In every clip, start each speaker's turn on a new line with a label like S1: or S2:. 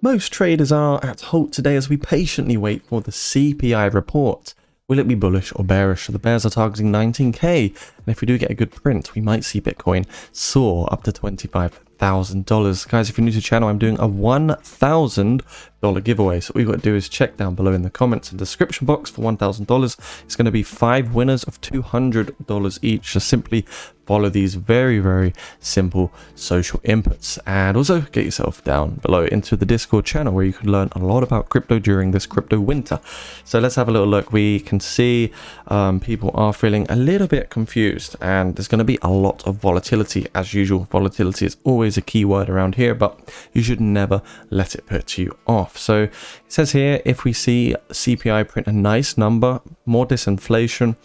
S1: Most traders are at halt today as we patiently wait for the CPI report. Will it be bullish or bearish? The bears are targeting 19k, and if we do get a good print, we might see Bitcoin soar up to $25,000. Guys, if you're new to the channel, I'm doing a $1,000 giveaway. So what you've got to do is check down below in the comments and description box for $1,000. It's going to be 5 winners of $200 each. Just simply follow these very simple social inputs, and also get yourself down below into the Discord channel where you can learn a lot about crypto during this crypto winter. So let's have a little look. We can see people are feeling a little bit confused, and there's going to be a lot of volatility as usual. Volatility is always a key word around here, but you should never let it put you off. So it says here, if we see CPI print a nice number, more disinflation,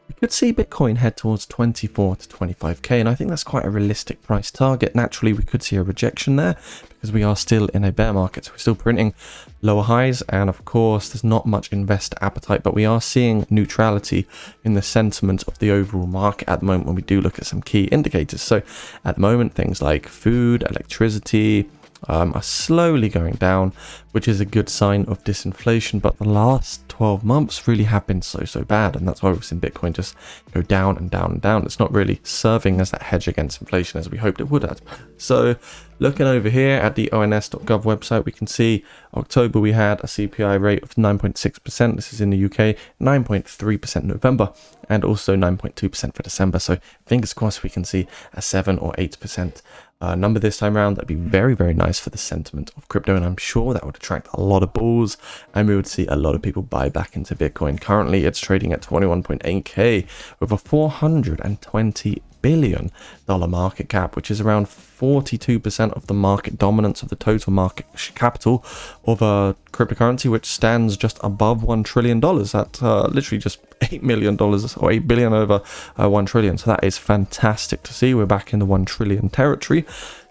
S1: we could see Bitcoin head towards 24 to 25k, and I think that's quite a realistic price target. Naturally, we could see a rejection there because we are still in a bear market, so we're still printing lower highs, and of course there's not much investor appetite, but we are seeing neutrality in the sentiment of the overall market at the moment when we do look at some key indicators. So at the moment, things like food, electricity, are slowly going down, which is a good sign of disinflation. But the last 12 months really have been so bad, and that's why we've seen Bitcoin just go down and down and down. It's not really serving as that hedge against inflation as we hoped it would have. So looking over here at the ons.gov website, we can see October we had a CPI rate of 9.6%. This is in the UK, 9.3% November, and also 9.2% for December. So fingers crossed we can see a 7 or 8% number this time around. That'd be very nice for the sentiment of crypto, and I'm sure that would attract a lot of bulls, and we would see a lot of people buy back into Bitcoin. Currently it's trading at 21.8k with a $420 billion market cap, which is around 42% of the market dominance of the total market capital of a cryptocurrency, which stands just above $1 trillion. That's literally just $8 million or $8 billion over 1 trillion. So that is fantastic to see. We're back in the 1 trillion territory.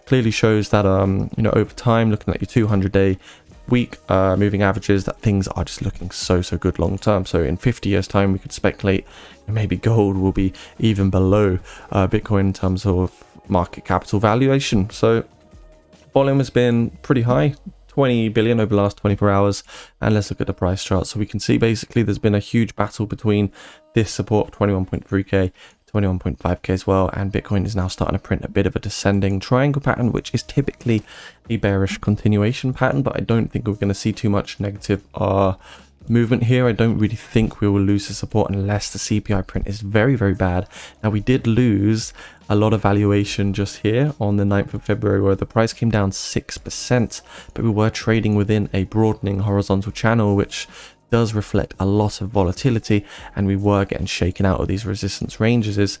S1: Clearly shows that over time, looking at your 200-day week moving averages, that things are just looking so good long term. So in 50 years time, we could speculate maybe gold will be even below Bitcoin in terms of market capital valuation. So volume has been pretty high, 20 billion over the last 24 hours. And let's look at the price chart. So we can see basically there's been a huge battle between this support of 21.3k, 21.5k as well, and Bitcoin is now starting to print a bit of a descending triangle pattern, which is typically a bearish continuation pattern, but I don't think we're going to see too much negative movement here. I don't really think we will lose the support unless the CPI print is very bad. Now, we did lose a lot of valuation just here on the 9th of February where the price came down 6%, but we were trading within a broadening horizontal channel, which does reflect a lot of volatility, and we were getting shaken out of these resistance ranges.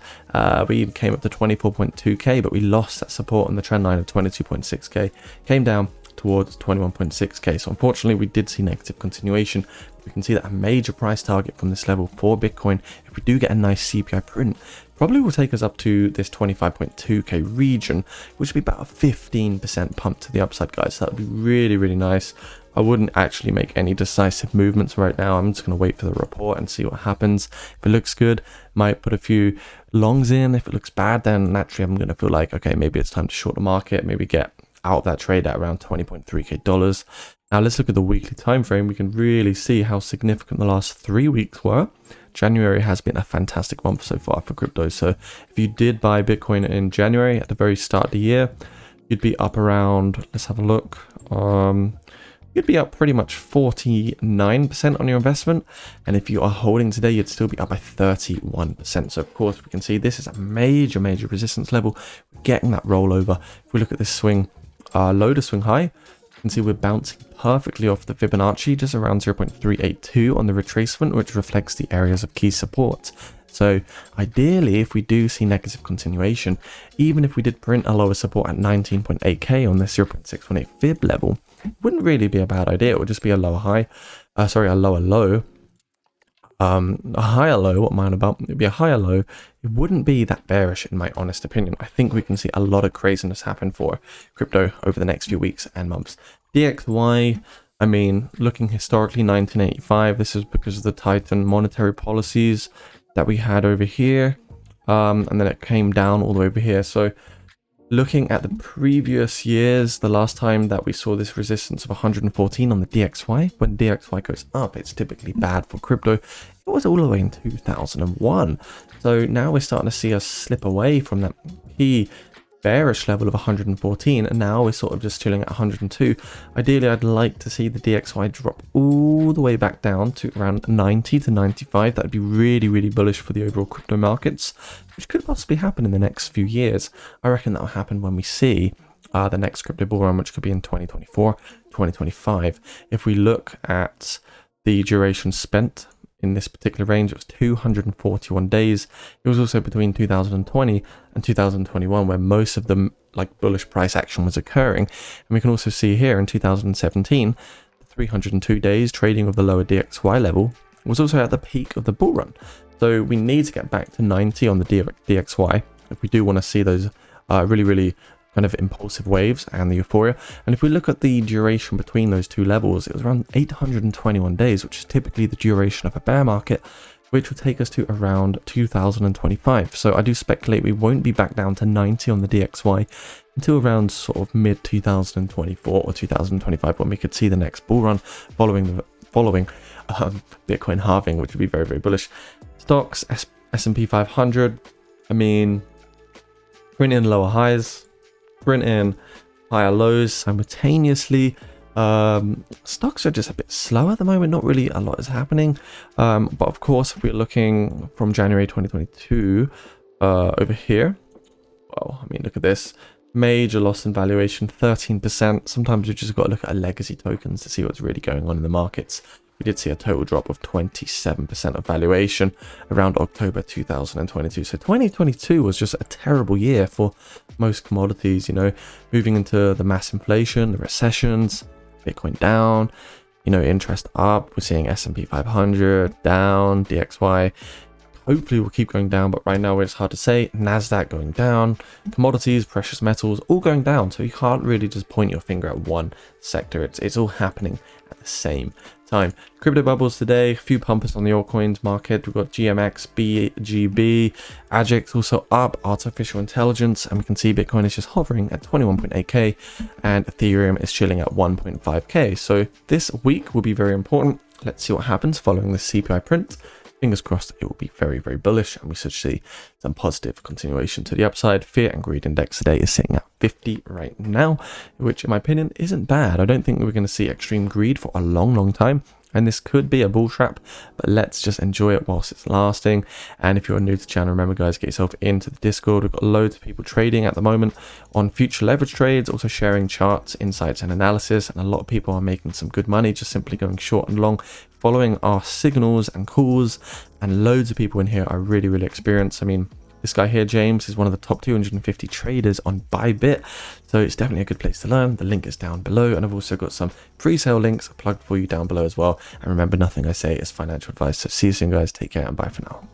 S1: We came up to 24.2k, but we lost that support on the trend line of 22.6k, came down towards 21.6k. So unfortunately we did see negative continuation. We can see that a major price target from this level for Bitcoin, if we do get a nice CPI print, probably will take us up to this 25.2k region, which would be about a 15% pump to the upside, guys. So that would be really nice. I wouldn't actually make any decisive movements right now. I'm just going to wait for the report and see what happens. If it looks good, might put a few longs in. If it looks bad, then naturally I'm going to feel like, okay, maybe it's time to short the market, maybe get out of that trade at around 20.3k dollars. Now let's look at the weekly time frame. We can really see how significant the last 3 weeks were. January has been a fantastic month so far for crypto. So if you did buy Bitcoin in January at the very start of the year, you'd be up around, let's have a look, you'd be up pretty much 49% on your investment, and if you are holding today, you'd still be up by 31%. So of course we can see this is a major resistance level. We're getting that rollover. If we look at this swing low to swing high, you can see we're bouncing perfectly off the Fibonacci, just around 0.382 on the retracement, which reflects the areas of key support. So ideally, if we do see negative continuation, even if we did print a lower support at 19.8k on the 0.618 fib level, it wouldn't really be a bad idea. It would just be a lower high, a lower low, a higher low. What am I on about? It'd be a higher low. It wouldn't be that bearish in my honest opinion. I think we can see a lot of craziness happen for crypto over the next few weeks and months. DXY, I mean, looking historically, 1985, this is because of the tightened monetary policies that we had over here, and then it came down all the way over here. So Looking at the previous years, the last time that we saw this resistance of 114 on the DXY, when DXY goes up, it's typically bad for crypto. It was all the way in 2001. So now we're starting to see us slip away from that key bearish level of 114, and now we're sort of just chilling at 102. Ideally, I'd like to see the DXY drop all the way back down to around 90 to 95. That'd be really, really bullish for the overall crypto markets, which could possibly happen in the next few years. I reckon that will happen when we see the next crypto bull run, which could be in 2024, 2025. If we look at the duration spent in this particular range, it was 241 days. It was also between 2020 and 2021 where most of the bullish price action was occurring. And we can also see here in 2017, 302 days trading with the lower DXY level was also at the peak of the bull run. So we need to get back to 90 on the DXY if we do want to see those really kind of impulsive waves and the euphoria. And if we look at the duration between those two levels, it was around 821 days, which is typically the duration of a bear market, which will take us to around 2025. So I do speculate we won't be back down to 90 on the DXY until around sort of mid 2024 or 2025, when we could see the next bull run following Bitcoin halving, which would be very, very bullish. Stocks, S&P 500, I mean, print in lower highs, print in higher lows simultaneously. Stocks are just a bit slow at the moment, not really a lot is happening. But of course, if we're looking from January 2022 over here, well, I mean, look at this. Major loss in valuation, 13%. Sometimes we just got to look at legacy tokens to see what's really going on in the markets. We did see a total drop of 27% of valuation around October 2022. So 2022 was just a terrible year for most commodities, you know, moving into the mass inflation, the recessions, Bitcoin down, you know, interest up. We're seeing S&P 500 down, DXY. Hopefully we'll keep going down, but right now it's hard to say. NASDAQ going down, commodities, precious metals, all going down. So you can't really just point your finger at one sector. It's all happening at the same time. Crypto bubbles today, a few pumpers on the altcoins market. We've got GMX, BGB, AJAX also up, artificial intelligence, and we can see Bitcoin is just hovering at 21.8k and Ethereum is chilling at 1.5k. So this week will be very important. Let's see what happens following the CPI print. Fingers crossed it will be very, very bullish and we should see some positive continuation to the upside. Fear and greed index today is sitting at 50 right now, which in my opinion isn't bad. I don't think we're going to see extreme greed for a long time, and this could be a bull trap, but let's just enjoy it whilst it's lasting. And if you're new to the channel, remember guys, get yourself into the Discord. We've got loads of people trading at the moment on future leverage trades, also sharing charts, insights and analysis, and a lot of people are making some good money just simply going short and long, following our signals and calls. And loads of people in here are really experienced. I mean, this guy here, James, is one of the top 250 traders on Bybit, so it's definitely a good place to learn. The link is down below, and I've also got some pre-sale links plugged for you down below as well. And remember, nothing I say is financial advice. So see you soon guys, take care and bye for now.